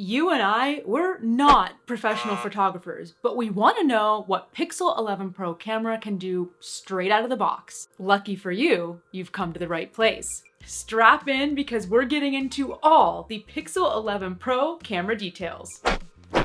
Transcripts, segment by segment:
You and I, we're not professional photographers, but we want to know what Pixel 11 Pro camera can do straight out of the box. Lucky for you, you've come to the right place. Strap in because we're getting into all the Pixel 11 Pro camera details.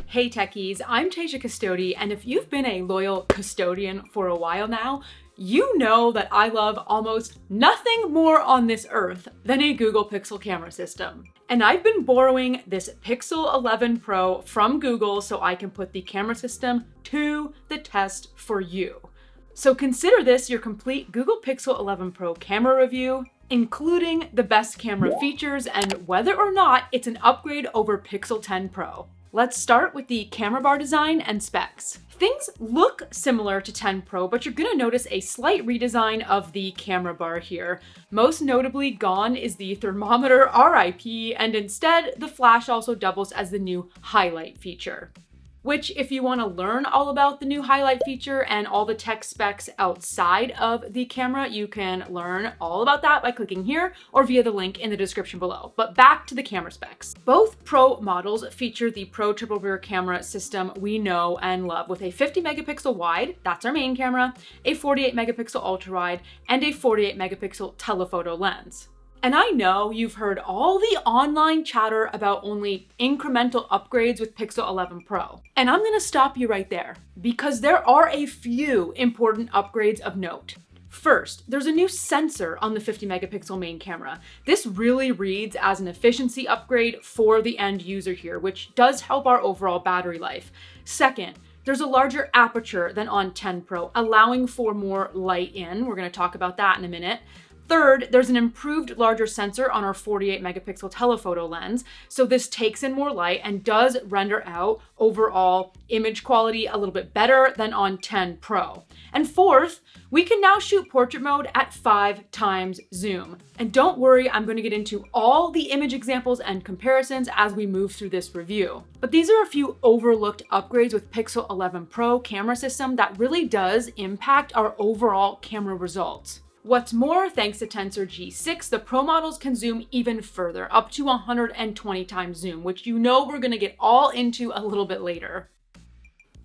Hey techies, I'm Tasia Custode, and if you've been a loyal custodian for a while now, you know that I love almost nothing more on this earth than a Google Pixel camera system. And I've been borrowing this Pixel 11 Pro from Google so I can put the camera system to the test for you. So consider this your complete Google Pixel 11 Pro camera review, including the best camera features and whether or not it's an upgrade over Pixel 10 Pro. Let's start with the camera bar design and specs. Things look similar to 10 Pro, but you're gonna notice a slight redesign of the camera bar here. Most notably gone is the thermometer RIP, and instead the flash also doubles as the new highlight feature. Which, if you want to learn all about the new highlight feature and all the tech specs outside of the camera, you can learn all about that by clicking here or via the link in the description below. But back to the camera specs. Both Pro models feature the Pro triple rear camera system we know and love with a 50 megapixel wide, that's our main camera, a 48 megapixel ultrawide, and a 48 megapixel telephoto lens. And I know you've heard all the online chatter about only incremental upgrades with Pixel 11 Pro. And I'm gonna stop you right there because there are a few important upgrades of note. First, there's a new sensor on the 50 megapixel main camera. This really reads as an efficiency upgrade for the end user here, which does help our overall battery life. Second, there's a larger aperture than on 10 Pro, allowing for more light in. We're gonna talk about that in a minute. Third, there's an improved larger sensor on our 48 megapixel telephoto lens. So this takes in more light and does render out overall image quality a little bit better than on 10 Pro. And fourth, we can now shoot portrait mode at 5 times zoom. And don't worry, I'm going to get into all the image examples and comparisons as we move through this review. But these are a few overlooked upgrades with Pixel 11 Pro camera system that really does impact our overall camera results. What's more, thanks to Tensor G6, the Pro models can zoom even further, up to 120 times zoom, which you know we're gonna get all into a little bit later.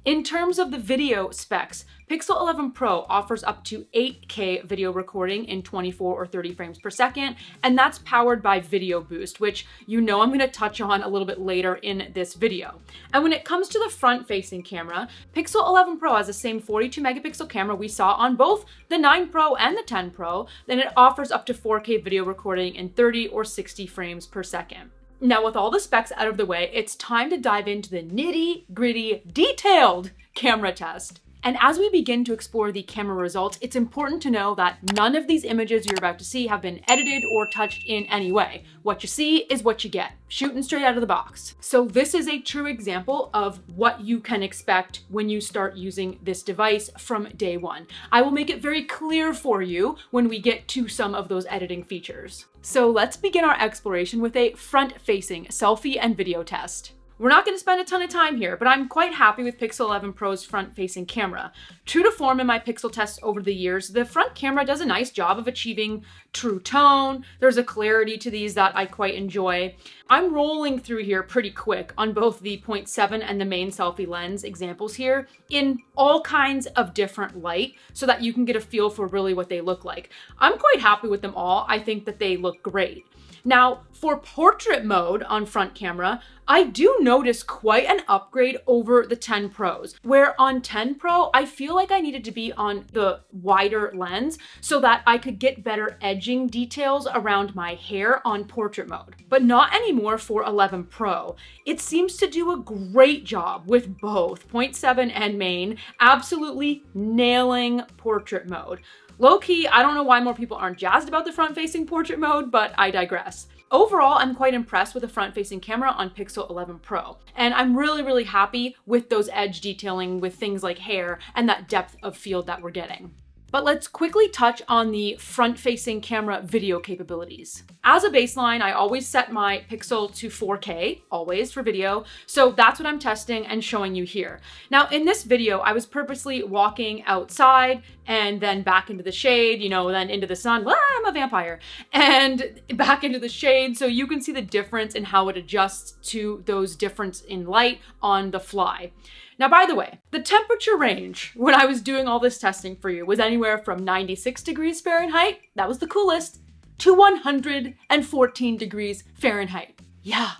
In terms of the video specs, Pixel 11 Pro offers up to 8K video recording in 24 or 30 frames per second, and that's powered by Video Boost, which you know I'm going to touch on a little bit later in this video. And when it comes to the front-facing camera, Pixel 11 Pro has the same 42 megapixel camera we saw on both the 9 Pro and the 10 Pro, then it offers up to 4K video recording in 30 or 60 frames per second. Now, with all the specs out of the way, it's time to dive into the nitty-gritty, detailed camera test. And as we begin to explore the camera results, it's important to know that none of these images you're about to see have been edited or touched in any way. What you see is what you get, shooting straight out of the box. So this is a true example of what you can expect when you start using this device from day one. I will make it very clear for you when we get to some of those editing features. So let's begin our exploration with a front-facing selfie and video test. We're not going to spend a ton of time here, but I'm quite happy with Pixel 11 Pro's front-facing camera. True to form in my Pixel tests over the years, the front camera does a nice job of achieving true tone. There's a clarity to these that I quite enjoy. I'm rolling through here pretty quick on both the 0.7 and the main selfie lens examples here in all kinds of different light so that you can get a feel for really what they look like. I'm quite happy with them all. I think that they look great. Now, for portrait mode on front camera, I do notice quite an upgrade over the 10 Pros, where on 10 Pro, I feel like I needed to be on the wider lens so that I could get better edging details around my hair on portrait mode, but not anymore for 11 Pro. It seems to do a great job with both 0.7 and main, absolutely nailing portrait mode. Low-key, I don't know why more people aren't jazzed about the front-facing portrait mode, but I digress. Overall, I'm quite impressed with the front-facing camera on Pixel 11 Pro, and I'm really happy with those edge detailing with things like hair and that depth of field that we're getting. But let's quickly touch on the front-facing camera video capabilities. As a baseline, I always set my Pixel to 4K, always for video, so that's what I'm testing and showing you here. Now, in this video, I was purposely walking outside and then back into the shade, you know, then into the sun. Well, I'm a vampire. And back into the shade, so you can see the difference in how it adjusts to those difference in light on the fly. Now, by the way, the temperature range when I was doing all this testing for you was anywhere from 96 degrees Fahrenheit, that was the coolest, to 114 degrees Fahrenheit. Yeah,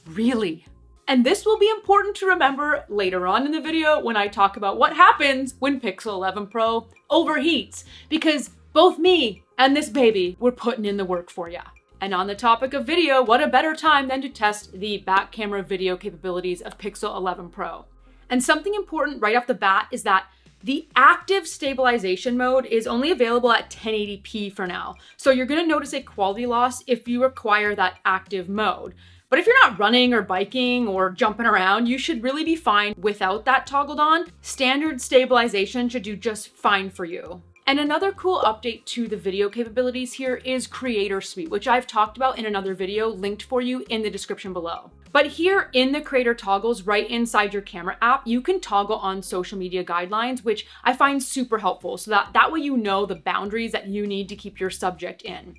really. And this will be important to remember later on in the video when I talk about what happens when Pixel 11 Pro overheats, because both me and this baby were putting in the work for ya. And on the topic of video, what a better time than to test the back camera video capabilities of Pixel 11 Pro. And something important right off the bat is that the active stabilization mode is only available at 1080p for now. So you're gonna notice a quality loss if you require that active mode. But if you're not running or biking or jumping around, you should really be fine without that toggled on. Standard stabilization should do just fine for you. And another cool update to the video capabilities here is Creator Suite, which I've talked about in another video linked for you in the description below. But here in the Creator toggles right inside your camera app, you can toggle on social media guidelines, which I find super helpful so that way you know the boundaries that you need to keep your subject in.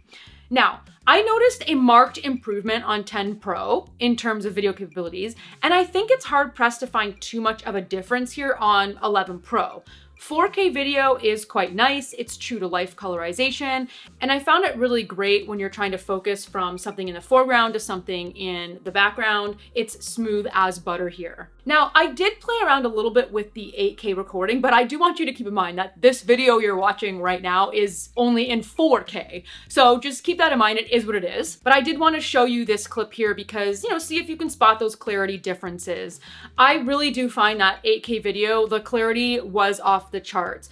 Now, I noticed a marked improvement on 10 Pro in terms of video capabilities, and I think it's hard pressed to find too much of a difference here on 11 Pro. 4K video is quite nice, it's true to life colorization, and I found it really great when you're trying to focus from something in the foreground to something in the background. It's smooth as butter here. Now, I did play around a little bit with the 8K recording, but I do want you to keep in mind that this video you're watching right now is only in 4K. So just keep that in mind, it is what it is. But I did want to show you this clip here because, you know, see if you can spot those clarity differences. I really do find that 8K video, the clarity was off the charts.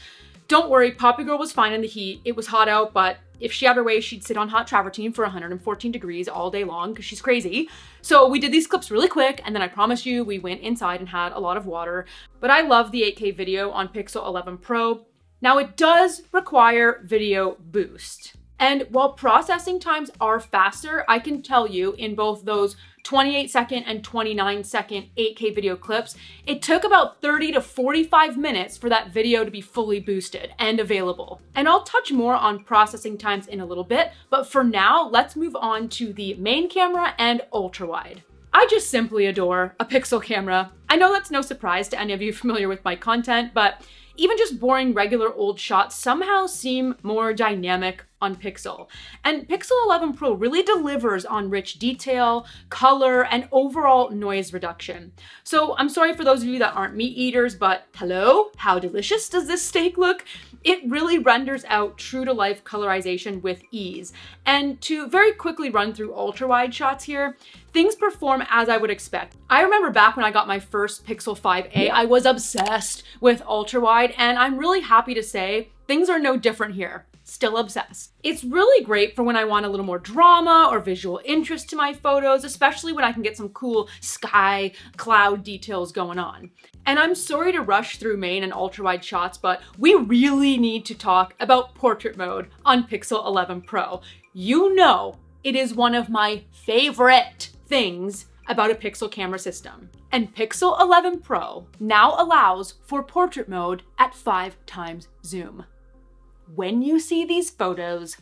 Don't worry, Poppy Girl was fine in the heat. It was hot out, but if she had her way, she'd sit on hot travertine for 114 degrees all day long because she's crazy. So we did these clips really quick, and then I promise you we went inside and had a lot of water. But I love the 8K video on Pixel 11 Pro. Now it does require video boost. And while processing times are faster, I can tell you in both those 28-second and 29-second 8K video clips, it took about 30 to 45 minutes for that video to be fully boosted and available. And I'll touch more on processing times in a little bit, but for now, let's move on to the main camera and ultrawide. I just simply adore a Pixel camera. I know that's no surprise to any of you familiar with my content, but even just boring regular old shots somehow seem more dynamic on Pixel. And Pixel 11 Pro really delivers on rich detail, color, and overall noise reduction. So I'm sorry for those of you that aren't meat eaters, but hello, how delicious does this steak look? It really renders out true to life colorization with ease. And to very quickly run through ultra-wide shots here, things perform as I would expect. I remember back when I got my first Pixel 5a, I was obsessed with ultra-wide, and I'm really happy to say things are no different here. Still obsessed. It's really great for when I want a little more drama or visual interest to my photos, especially when I can get some cool sky, cloud details going on. And I'm sorry to rush through main and ultra-wide shots, but we really need to talk about portrait mode on Pixel 11 Pro. You know, it is one of my favorite things about a Pixel camera system. And Pixel 11 Pro now allows for portrait mode at 5x zoom. When you see these photos,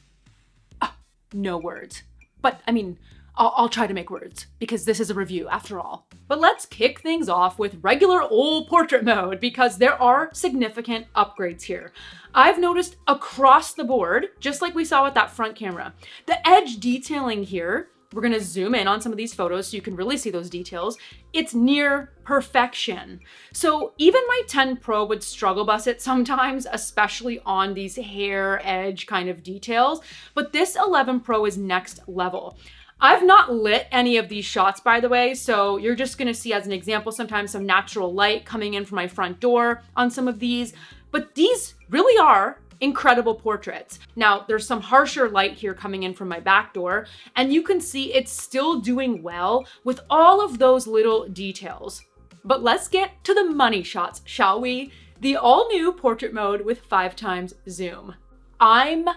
no words. But I mean, I'll try to make words because this is a review after all. But let's kick things off with regular old portrait mode because there are significant upgrades here. I've noticed across the board, just like we saw with that front camera, the edge detailing here, we're gonna zoom in on some of these photos so you can really see those details. It's near perfection. So even my 10 Pro would struggle bus it sometimes, especially on these hair edge kind of details, but this 11 Pro is next level. I've not lit any of these shots, by the way, so you're just gonna see as an example sometimes some natural light coming in from my front door on some of these, but these really are incredible portraits. Now, there's some harsher light here coming in from my back door, and you can see it's still doing well with all of those little details. But let's get to the money shots, shall we? The all-new portrait mode with 5x zoom. I'm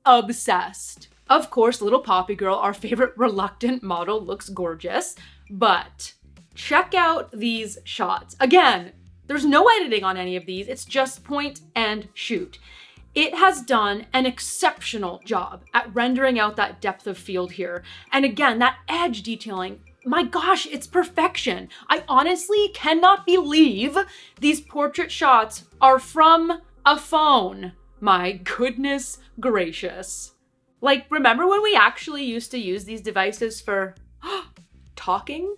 obsessed. Of course, little Poppy Girl, our favorite reluctant model, looks gorgeous, but check out these shots. Again, There's no editing on any of these. It's just point and shoot. It has done an exceptional job at rendering out that depth of field here. And again, that edge detailing, my gosh, it's perfection. I honestly cannot believe these portrait shots are from a phone. My goodness gracious. Like, remember when we actually used to use these devices for talking?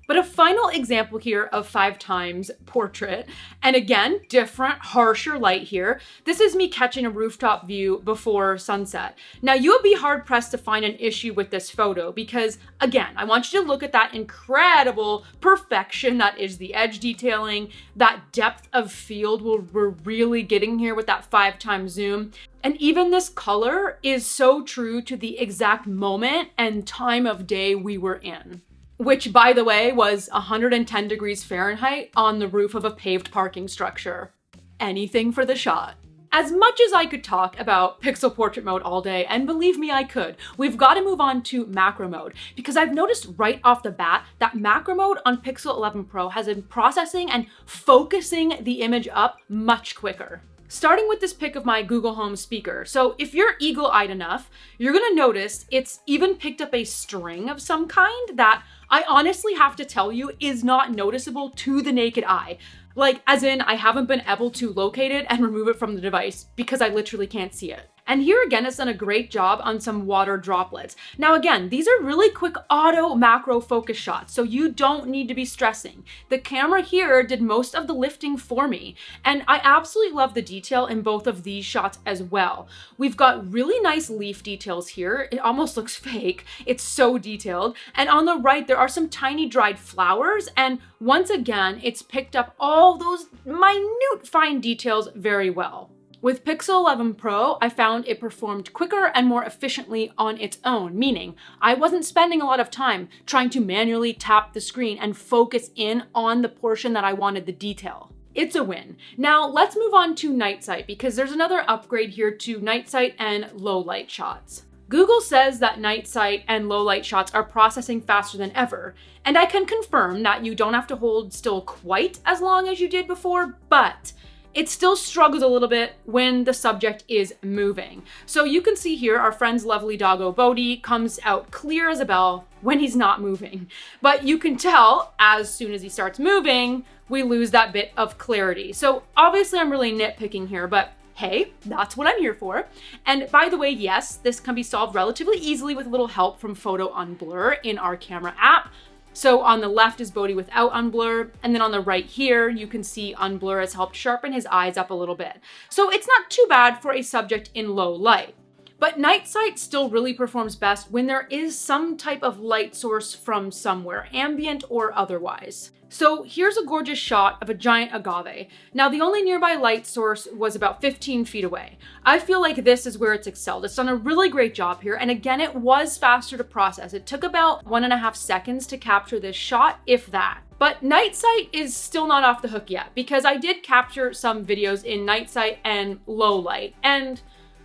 But a final example here of 5x portrait, and again, different, harsher light here. This is me catching a rooftop view before sunset. Now, you would be hard pressed to find an issue with this photo because, again, I want you to look at that incredible perfection that is the edge detailing, that depth of field we're really getting here with that 5x zoom. And even this color is so true to the exact moment and time of day we were in, which, by the way, was 110 degrees Fahrenheit on the roof of a paved parking structure. Anything for the shot. As much as I could talk about pixel portrait mode all day, and believe me, I could, we've got to move on to macro mode, because I've noticed right off the bat that macro mode on Pixel 11 Pro has been processing and focusing the image up much quicker. Starting with this pic of my Google Home speaker. So if you're eagle-eyed enough, you're gonna notice it's even picked up a string of some kind that I honestly have to tell you is not noticeable to the naked eye. Like, as in, I haven't been able to locate it and remove it from the device because I literally can't see it. And here again, it's done a great job on some water droplets. Now again, these are really quick auto macro focus shots, so you don't need to be stressing. The camera here did most of the lifting for me, and I absolutely love the detail in both of these shots as well. We've got really nice leaf details here. It almost looks fake. It's so detailed. And on the right, there are some tiny dried flowers, and once again, it's picked up all those minute fine details very well. With Pixel 11 Pro, I found it performed quicker and more efficiently on its own, meaning I wasn't spending a lot of time trying to manually tap the screen and focus in on the portion that I wanted the detail. It's a win. Now let's move on to night sight, because there's another upgrade here to night sight and low light shots. Google says that night sight and low light shots are processing faster than ever, and I can confirm that you don't have to hold still quite as long as you did before, but it still struggles a little bit when the subject is moving. So you can see here our friend's lovely doggo Bodhi comes out clear as a bell when he's not moving. But you can tell as soon as he starts moving, we lose that bit of clarity. So obviously I'm really nitpicking here, but hey, that's what I'm here for. And by the way, yes, this can be solved relatively easily with a little help from Photo Unblur in our camera app. So on the left is Bodhi without Unblur, and then on the right here, you can see Unblur has helped sharpen his eyes up a little bit. So it's not too bad for a subject in low light. But night sight still really performs best when there is some type of light source from somewhere, ambient or otherwise. So here's a gorgeous shot of a giant agave. Now the only nearby light source was about 15 feet away. I feel like this is where it's excelled. It's done a really great job here, and again, it was faster to process. It took about 1.5 seconds to capture this shot, if that. But night sight is still not off the hook yet, because I did capture some videos in night sight and low light, and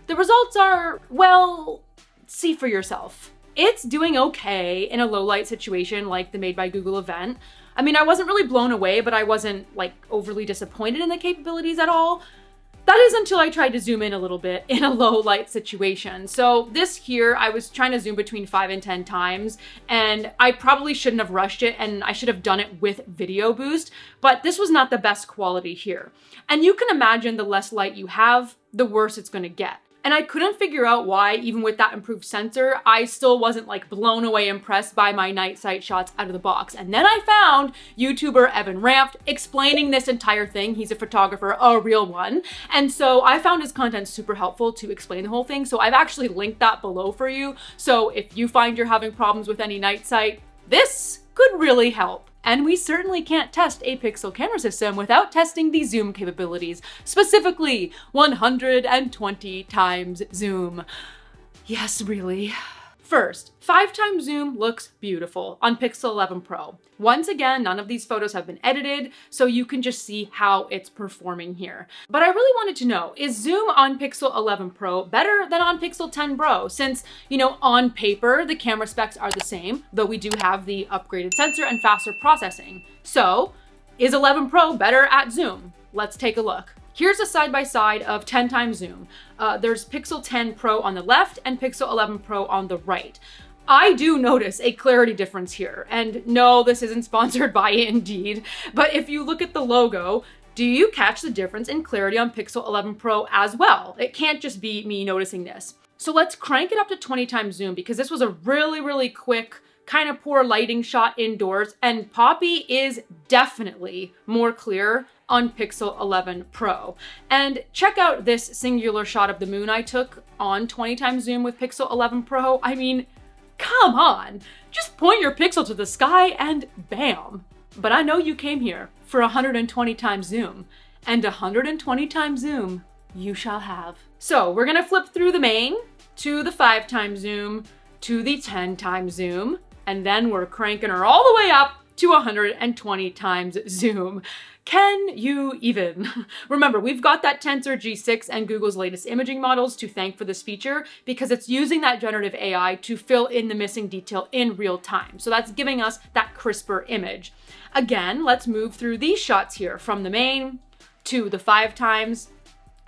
the results are, well, see for yourself. It's doing okay in a low light situation like the Made by Google event. I mean, I wasn't really blown away, but I wasn't like overly disappointed in the capabilities at all. That is until I tried to zoom in a little bit in a low light situation. So this here, I was trying to zoom between 5 and 10 times, and I probably shouldn't have rushed it, and I should have done it with video boost, but this was not the best quality here. And you can imagine the less light you have, the worse it's gonna get. And I couldn't figure out why, even with that improved sensor, I still wasn't like blown away impressed by my night sight shots out of the box. And then I found YouTuber Evan Rampt explaining this entire thing. He's a photographer, a real one. And so I found his content super helpful to explain the whole thing. So I've actually linked that below for you. So if you find you're having problems with any night sight, this could really help. And we certainly can't test a Pixel camera system without testing the zoom capabilities, specifically 120 times zoom. Yes, really. First, 5x zoom looks beautiful on Pixel 11 Pro. Once again, none of these photos have been edited, so you can just see how it's performing here. But I really wanted to know, is zoom on Pixel 11 Pro better than on Pixel 10 Pro? Since, you know, on paper, the camera specs are the same, though we do have the upgraded sensor and faster processing. So, Is 11 Pro better at zoom? Let's take a look. Here's a side-by-side of 10 times zoom. There's Pixel 10 Pro on the left and Pixel 11 Pro on the right. I do notice a clarity difference here. And no, this isn't sponsored by Indeed, but if you look at the logo, do you catch the difference in clarity on Pixel 11 Pro as well? It can't just be me noticing this. So let's crank it up to 20 times zoom because this was a really quick, kind of poor lighting shot indoors, and Poppy is definitely more clear on Pixel 11 Pro. And check out this singular shot of the moon I took on 20 times zoom with Pixel 11 Pro. I mean, come on, just point your Pixel to the sky and bam. But I know you came here for 120 times zoom, and 120 times zoom you shall have. So we're gonna flip through the main to the 5 times zoom to the 10 times zoom, and then we're cranking her all the way up to 120 times zoom. Can you even? Remember, we've got that Tensor G6 and Google's latest imaging models to thank for this feature because it's using that generative AI to fill in the missing detail in real time. So that's giving us that crisper image. Again, let's move through these shots here from the main to the 5 times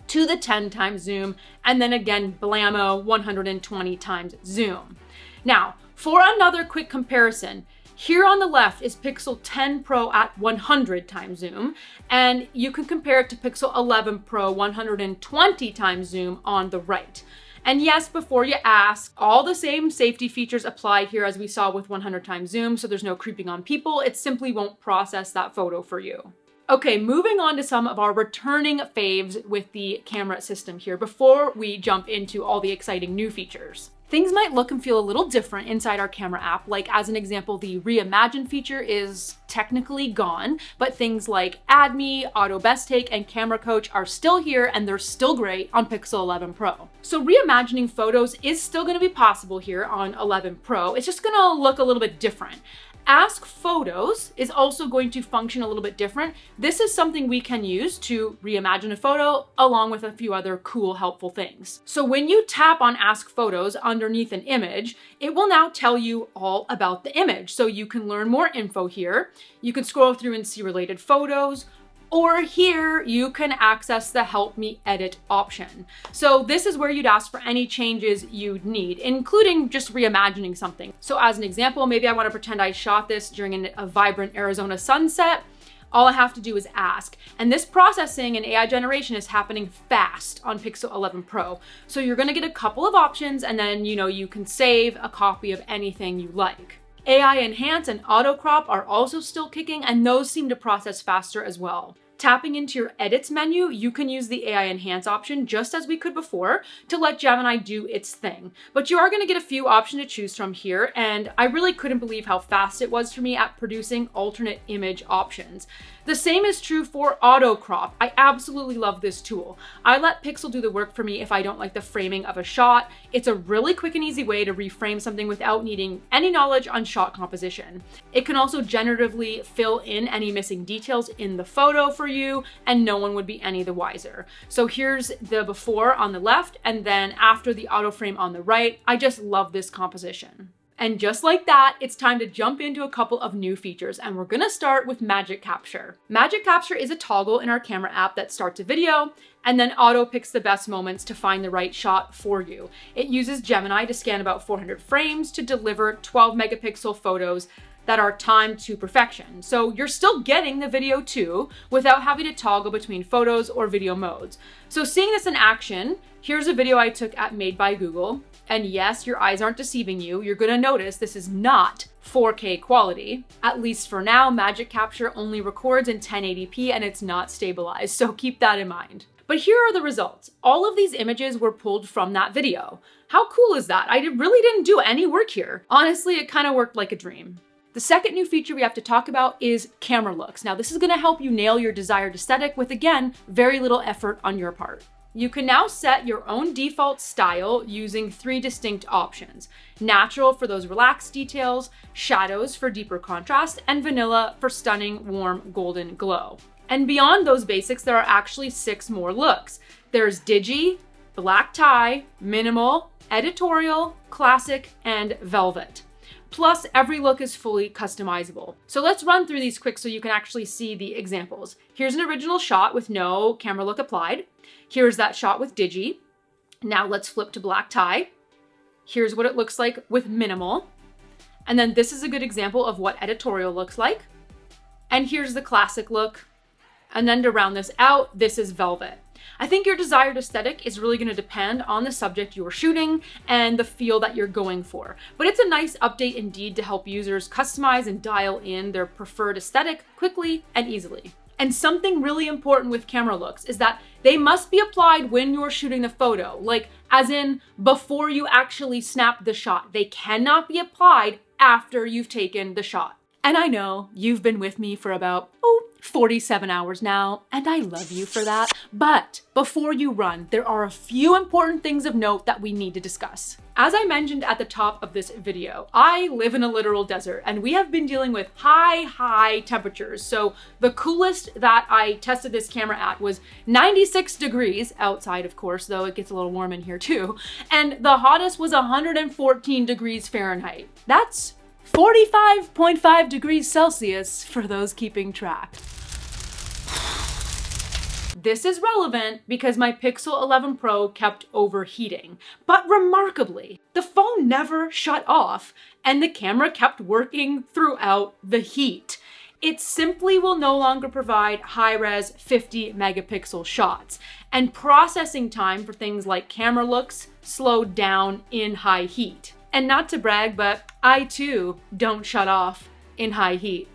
to the 10 times zoom, and then again, blammo, 120 times zoom. Now, for another quick comparison, here on the left is Pixel 10 Pro at 100 times zoom, and you can compare it to Pixel 11 Pro 120 times zoom on the right. And yes, before you ask, all the same safety features apply here as we saw with 100 times zoom, so there's no creeping on people. It simply won't process that photo for you. Okay, moving on to some of our returning faves with the camera system here before we jump into all the exciting new features. Things might look and feel a little different inside our camera app. Like as an example, the Reimagine feature is technically gone, but things like Add Me, Auto Best Take, and Camera Coach are still here and they're still great on Pixel 11 Pro. So reimagining photos is still gonna be possible here on 11 Pro. It's just gonna look a little bit different. Ask Photos is also going to function a little bit different. This is something we can use to reimagine a photo along with a few other cool, helpful things. So when you tap on Ask Photos underneath an image, it will now tell you all about the image. So you can learn more info here. You can scroll through and see related photos, or here you can access the Help Me Edit option. So this is where you'd ask for any changes you'd need, including just reimagining something. So as an example, maybe I want to pretend I shot this during a vibrant Arizona sunset. All I have to do is ask. And this processing and AI generation is happening fast on Pixel 11 Pro. So you're going to get a couple of options, and then you can save a copy of anything you like. AI Enhance and Auto Crop are also still kicking, and those seem to process faster as well. Tapping into your Edits menu, you can use the AI Enhance option just as we could before to let Gemini do its thing. But you are going to get a few options to choose from here, and I really couldn't believe how fast it was for me at producing alternate image options. The same is true for Auto Crop. I absolutely love this tool. I let Pixel do the work for me if I don't like the framing of a shot. It's a really quick and easy way to reframe something without needing any knowledge on shot composition. It can also generatively fill in any missing details in the photo for you, and no one would be any the wiser. So here's the before on the left, and then after the auto frame on the right. I just love this composition. And just like that, it's time to jump into a couple of new features, and we're gonna start with Magic Capture. Magic Capture is a toggle in our camera app that starts a video and then auto picks the best moments to find the right shot for you. It uses Gemini to scan about 400 frames to deliver 12 megapixel photos that are timed to perfection. So you're still getting the video too, without having to toggle between photos or video modes. So seeing this in action, here's a video I took at Made by Google. And yes, your eyes aren't deceiving you. You're gonna notice this is not 4K quality. At least for now, Magic Capture only records in 1080p and it's not stabilized, so keep that in mind. But here are the results. All of these images were pulled from that video. How cool is that? I really didn't do any work here. Honestly, it kind of worked like a dream. The second new feature we have to talk about is camera looks. Now, this is gonna help you nail your desired aesthetic with, again, very little effort on your part. You can now set your own default style using 3 distinct options: natural for those relaxed details, shadows for deeper contrast, and vanilla for stunning, warm, golden glow. And beyond those basics, there are actually 6 more looks. There's digi, black tie, minimal, editorial, classic, and velvet. Plus, every look is fully customizable. So let's run through these quick so you can actually see the examples. Here's an original shot with no camera look applied. Here's that shot with Digi. Now let's flip to black tie. Here's what it looks like with minimal. And then this is a good example of what editorial looks like. And here's the classic look. And then to round this out, this is velvet. I think your desired aesthetic is really going to depend on the subject you're shooting and the feel that you're going for. But it's a nice update indeed to help users customize and dial in their preferred aesthetic quickly and easily. And something really important with camera looks is that they must be applied when you're shooting the photo, like as in before you actually snap the shot. They cannot be applied after you've taken the shot. And I know you've been with me for about, 47 hours now, and I love you for that. But before you run, there are a few important things of note that we need to discuss. As I mentioned at the top of this video, I live in a literal desert and we have been dealing with high temperatures. So the coolest that I tested this camera at was 96 degrees outside, of course, though it gets a little warm in here too. And the hottest was 114 degrees Fahrenheit. That's 45.5 degrees Celsius for those keeping track. This is relevant because my Pixel 11 Pro kept overheating, but remarkably, the phone never shut off and the camera kept working throughout the heat. It simply will no longer provide high-res 50 megapixel shots, and processing time for things like camera looks slowed down in high heat. And not to brag, but I too don't shut off in high heat,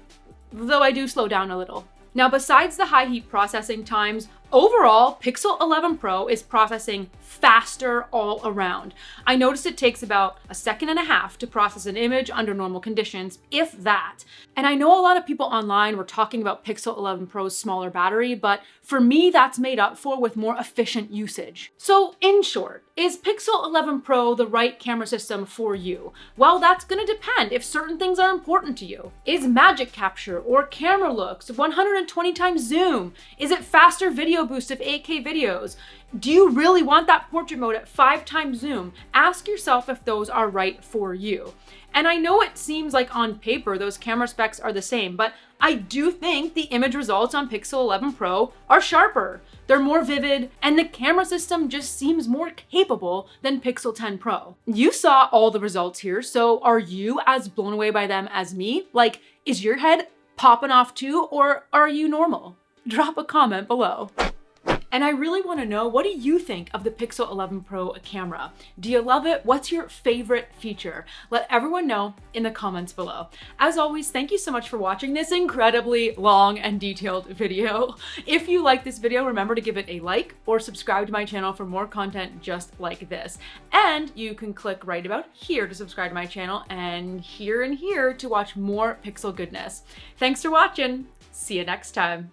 though I do slow down a little. Now, besides the high heat processing times, overall, Pixel 11 Pro is processing faster all around. I noticed it takes about a second and a half to process an image under normal conditions, if that. And I know a lot of people online were talking about Pixel 11 Pro's smaller battery, but for me, that's made up for with more efficient usage. So in short, is Pixel 11 Pro the right camera system for you? Well, that's gonna depend if certain things are important to you. Is magic capture or camera looks 120 times zoom? Is it faster video boost of 8K videos? Do you really want that portrait mode at 5 times zoom? Ask yourself if those are right for you. And I know it seems like on paper those camera specs are the same, but I do think the image results on Pixel 11 Pro are sharper. They're more vivid, and the camera system just seems more capable than Pixel 10 Pro. You saw all the results here, so are you as blown away by them as me? Like, is your head popping off too, or are you normal? Drop a comment below. And I really want to know, what do you think of the Pixel 11 Pro camera? Do you love it? What's your favorite feature? Let everyone know in the comments below. As always, thank you so much for watching this incredibly long and detailed video. If you like this video, remember to give it a like or subscribe to my channel for more content just like this. And you can click right about here to subscribe to my channel and here and here to watch more Pixel goodness. Thanks for watching. See you next time.